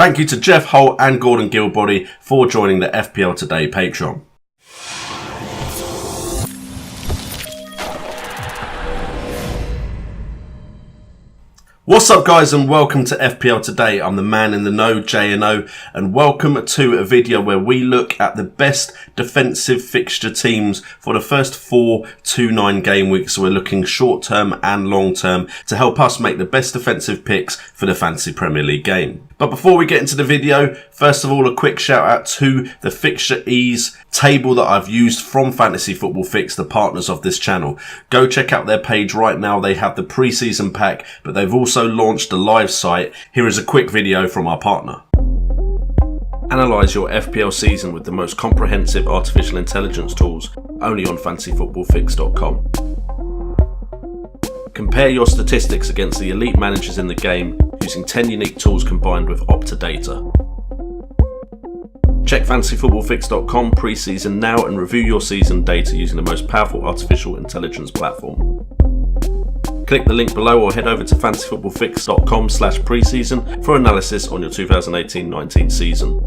thank you to Jeff Holt and Gordon Gilbody for joining the FPL Today Patreon. What's up guys, and welcome to FPL Today. I'm the man in the know, J&O, and welcome to a video where we look at the best defensive fixture teams for the first 4 to 9 game weeks. So we're looking short term and long term to help us make the best defensive picks for the Fantasy Premier League game. But before we get into the video, first of all, a quick shout out to the Fixture Ease table that I've used from Fantasy Football Fix, the partners of this channel. Go check out their page right now. They have the pre-season pack, but they've also launched a live site. Here is a quick video from our partner. Analyse your FPL season with the most comprehensive artificial intelligence tools, only on fantasyfootballfix.com. Compare your statistics against the elite managers in the game using 10 unique tools combined with Opta data. Check fantasyfootballfix.com pre-season now and review your season data using the most powerful artificial intelligence platform. Click the link below or head over to fantasyfootballfix.com/preseason for analysis on your 2018-19 season.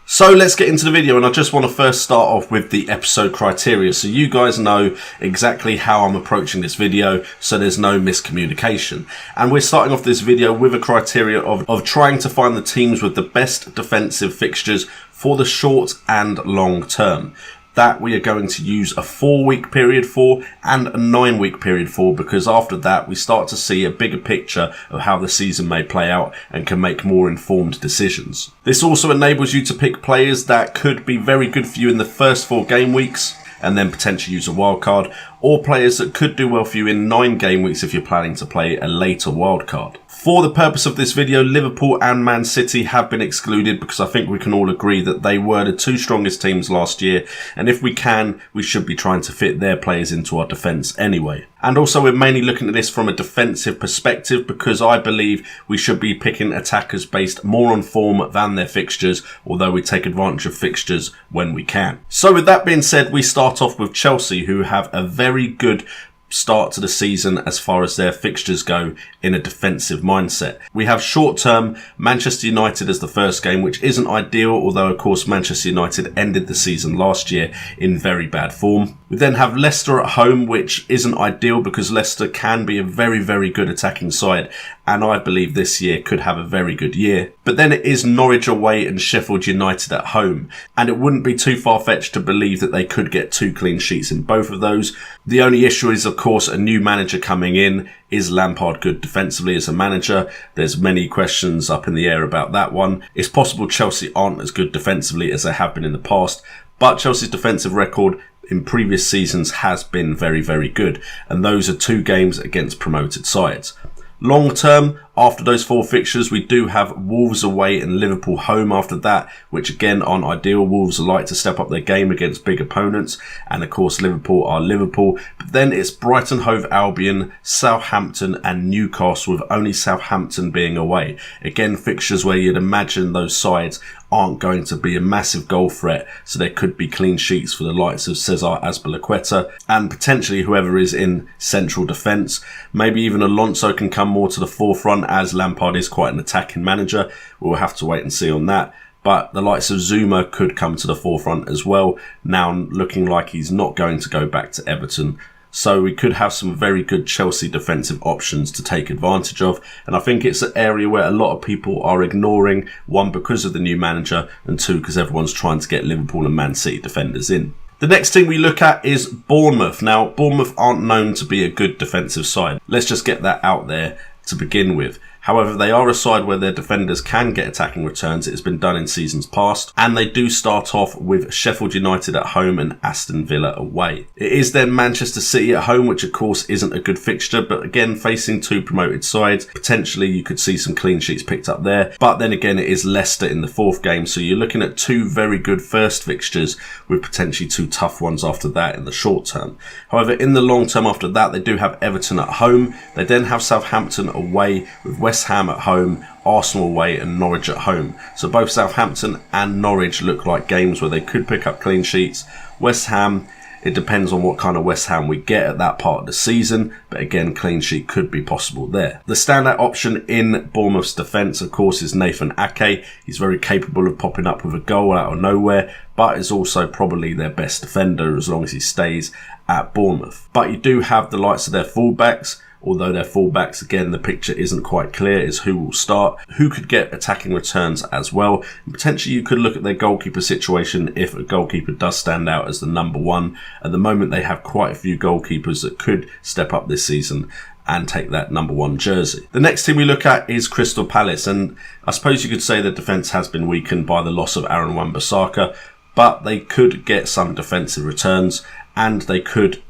So let's get into the video, and I just want to first start off with the episode criteria so you guys know exactly how I'm approaching this video so there's no miscommunication. And we're starting off this video with a criteria of trying to find the teams with the best defensive fixtures for the short and long term. That we are going to use a 4-week period for and a 9-week period for, because after that we start to see a bigger picture of how the season may play out and can make more informed decisions. This also enables you to pick players that could be very good for you in the first 4 game weeks and then potentially use a wildcard, or players that could do well for you in 9 game weeks if you're planning to play a later wildcard. For the purpose of this video, Liverpool and Man City have been excluded because I think we can all agree that they were the 2 strongest teams last year, and if we can, we should be trying to fit their players into our defence anyway. And also we're mainly looking at this from a defensive perspective because I believe we should be picking attackers based more on form than their fixtures, although we take advantage of fixtures when we can. So with that being said, we start off with Chelsea, who have a very good start to the season as far as their fixtures go in a defensive mindset. We have short term Manchester United as the first game, which isn't ideal, although of course Manchester United ended the season last year in very bad form. We then have Leicester at home, which isn't ideal because Leicester can be a very, very good attacking side, and I believe this year could have a very good year. But then it is Norwich away and Sheffield United at home, and it wouldn't be too far-fetched to believe that they could get 2 clean sheets in both of those. The only issue is, of course, a new manager coming in. Is Lampard good defensively as a manager? There's many questions up in the air about that one. It's possible Chelsea aren't as good defensively as they have been in the past, but Chelsea's defensive record in previous seasons has been very, very good, and those are 2 games against promoted sides. Long term, after those 4 fixtures, we do have Wolves away and Liverpool home after that, which again aren't ideal. Wolves like to step up their game against big opponents, and of course Liverpool are Liverpool. But then it's Brighton, Hove Albion, Southampton and Newcastle, with only Southampton being away. Again, fixtures where you'd imagine those sides aren't going to be a massive goal threat, so there could be clean sheets for the likes of Cesar Azpilicueta and potentially whoever is in central defence. Maybe even Alonso can come more to the forefront, as Lampard is quite an attacking manager. We'll have to wait and see on that. But the likes of Zuma could come to the forefront as well, now looking like he's not going to go back to Everton. So we could have some very good Chelsea defensive options to take advantage of. And I think it's an area where a lot of people are ignoring, 1 because of the new manager, and 2 because everyone's trying to get Liverpool and Man City defenders in. The next team we look at is Bournemouth. Now, Bournemouth aren't known to be a good defensive side. Let's just get that out there to begin with. However, they are a side where their defenders can get attacking returns. It has been done in seasons past, and they do start off with Sheffield United at home and Aston Villa away. It is then Manchester City at home, which of course isn't a good fixture, but again, facing 2 promoted sides, potentially you could see some clean sheets picked up there. But then again, it is Leicester in the 4th game, so you're looking at 2 very good first fixtures with potentially 2 tough ones after that in the short term. However, in the long term after that, they do have Everton at home. They then have Southampton away, with West Ham at home, Arsenal away and Norwich at home. So both Southampton and Norwich look like games where they could pick up clean sheets. West Ham It depends on what kind of West Ham we get at that part of the season, but again, clean sheet could be possible there. The standout option in Bournemouth's defence, of course, is Nathan Ake. He's very capable of popping up with a goal out of nowhere, but is also probably their best defender as long as he stays at Bournemouth. But you do have the likes of their fullbacks. Although their fullbacks, again, the picture isn't quite clear is who will start, who could get attacking returns as well. And potentially you could look at their goalkeeper situation if a goalkeeper does stand out as the number one. At the moment, they have quite a few goalkeepers that could step up this season and take that number one jersey. The next team we look at is Crystal Palace, and I suppose you could say the defence has been weakened by the loss of Aaron Wan-Bissaka, but they could get some defensive returns and they could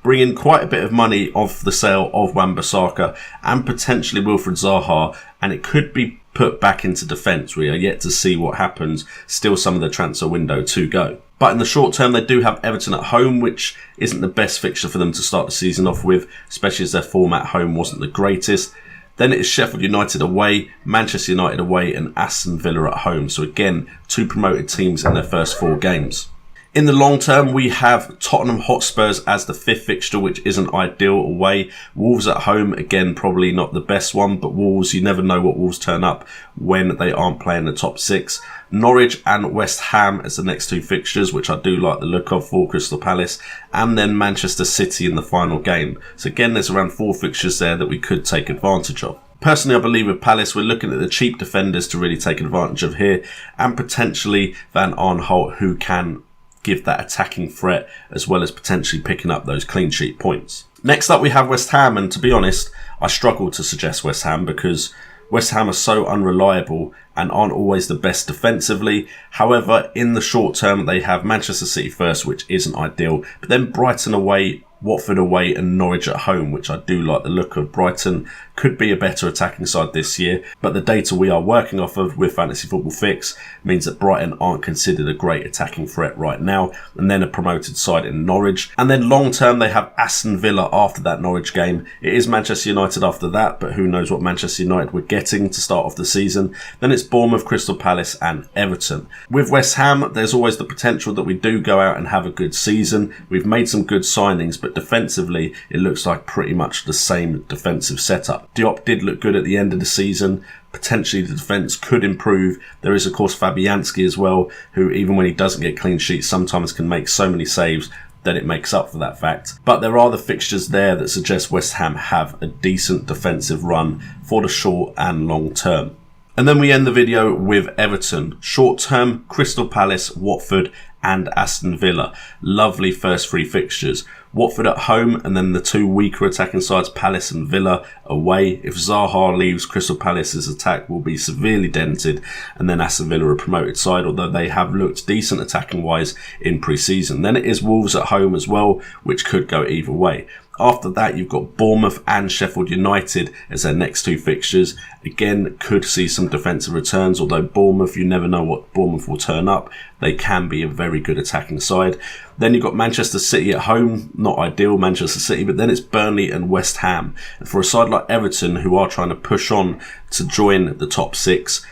bring in quite a bit of money off the sale of Wan-Bissaka and potentially Wilfried Zaha, and it could be put back into defence. We are yet to see what happens. Still some of the transfer window to go. But in the short term, they do have Everton at home, which isn't the best fixture for them to start the season off with, especially as their form at home wasn't the greatest. Then it is Sheffield United away, Manchester United away, and Aston Villa at home. So again, 2 promoted teams in their first 4 games. In the long term, we have Tottenham Hotspurs as the 5th fixture, which isn't ideal away. Wolves at home, again, probably not the best one, but Wolves, you never know what Wolves turn up when they aren't playing the top 6. Norwich and West Ham as the next 2 fixtures, which I do like the look of for Crystal Palace, and then Manchester City in the final game. So again, there's around 4 fixtures there that we could take advantage of. Personally, I believe with Palace, we're looking at the cheap defenders to really take advantage of here, and potentially Van Aanholt, who can give that attacking threat as well as potentially picking up those clean sheet points. Next up we have West Ham, and to be honest, I struggle to suggest West Ham because West Ham are so unreliable and aren't always the best defensively. However, in the short term they have Manchester City first, which isn't ideal, but then Brighton away, Watford away and Norwich at home, which I do like the look of. Brighton could be a better attacking side this year, but the data we are working off of with Fantasy Football Fix means that Brighton aren't considered a great attacking threat right now, and then a promoted side in Norwich. And then long term they have Aston Villa after that Norwich game. It is Manchester United after that, but who knows what Manchester United we're getting to start off the season. Then it's Bournemouth, Crystal Palace and Everton. With West Ham, there's always the potential that we do go out and have a good season. We've made some good signings, but defensively it looks like pretty much the same defensive setup. Diop did look good at the end of the season. Potentially the defence could improve. There is of course Fabianski as well, who even when he doesn't get clean sheets sometimes can make so many saves that it makes up for that fact. But there are the fixtures there that suggest West Ham have a decent defensive run for the short and long term. And then we end the video with Everton. Short term, Crystal Palace, Watford and Aston Villa. Lovely first 3 fixtures. Watford at home and then the 2 weaker attacking sides, Palace and Villa away. If Zaha leaves, Crystal Palace's attack will be severely dented, and then Aston Villa a promoted side, although they have looked decent attacking wise in pre-season. Then it is Wolves at home as well, which could go either way. After that, you've got Bournemouth and Sheffield United as their next 2 fixtures. Again, could see some defensive returns, although Bournemouth, you never know what Bournemouth will turn up. They can be a very good attacking side. Then you've got Manchester City at home. Not ideal, Manchester City, but then it's Burnley and West Ham. And for a side like Everton, who are trying to push on to join the top 6,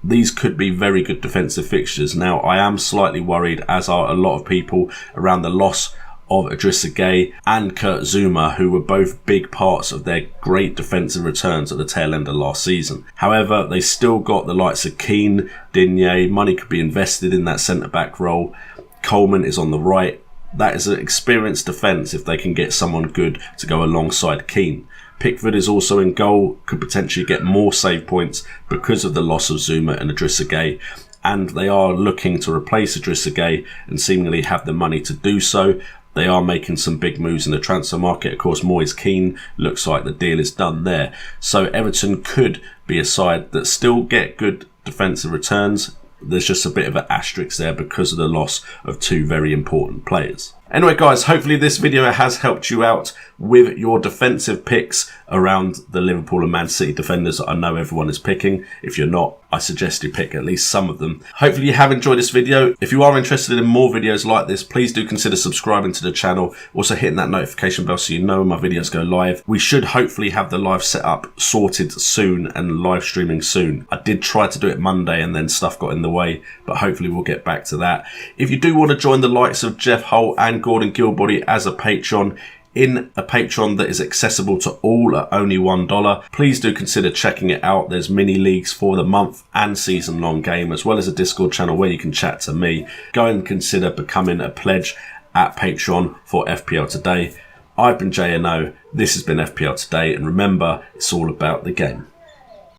these could be very good defensive fixtures. Now, I am slightly worried, as are a lot of people, around the loss of Idrissa Gueye and Kurt Zouma, who were both big parts of their great defensive returns at the tail end of last season. However, they still got the likes of Keane, Digne. Money could be invested in that centre-back role. Coleman is on the right. That is an experienced defence if they can get someone good to go alongside Keane. Pickford is also in goal, could potentially get more save points because of the loss of Zouma and Idrissa Gueye. And they are looking to replace Idrissa Gueye and seemingly have the money to do so. They are making some big moves in the transfer market. Of course, Moise Keane looks like the deal is done there. So Everton could be a side that still get good defensive returns. There's just a bit of an asterisk there because of the loss of 2 very important players. Anyway guys, hopefully this video has helped you out with your defensive picks around the Liverpool and Man City defenders that I know everyone is picking. If you're not, I suggest you pick at least some of them. Hopefully you have enjoyed this video. If you are interested in more videos like this, please do consider subscribing to the channel. Also hitting that notification bell so you know when my videos go live. We should hopefully have the live setup sorted soon and live streaming soon. I did try to do it Monday and then stuff got in the way, but hopefully we'll get back to that. If you do want to join the likes of Jeff Holt and and Gordon Gilbody as a patron in a Patreon that is accessible to all at only $1. Please do consider checking it out. There's mini leagues for the month and season long game, as well as a Discord channel where you can chat to me. Go and consider becoming a pledge at Patreon for FPL Today. I've been JNO, this has been FPL Today, and remember, it's all about the game.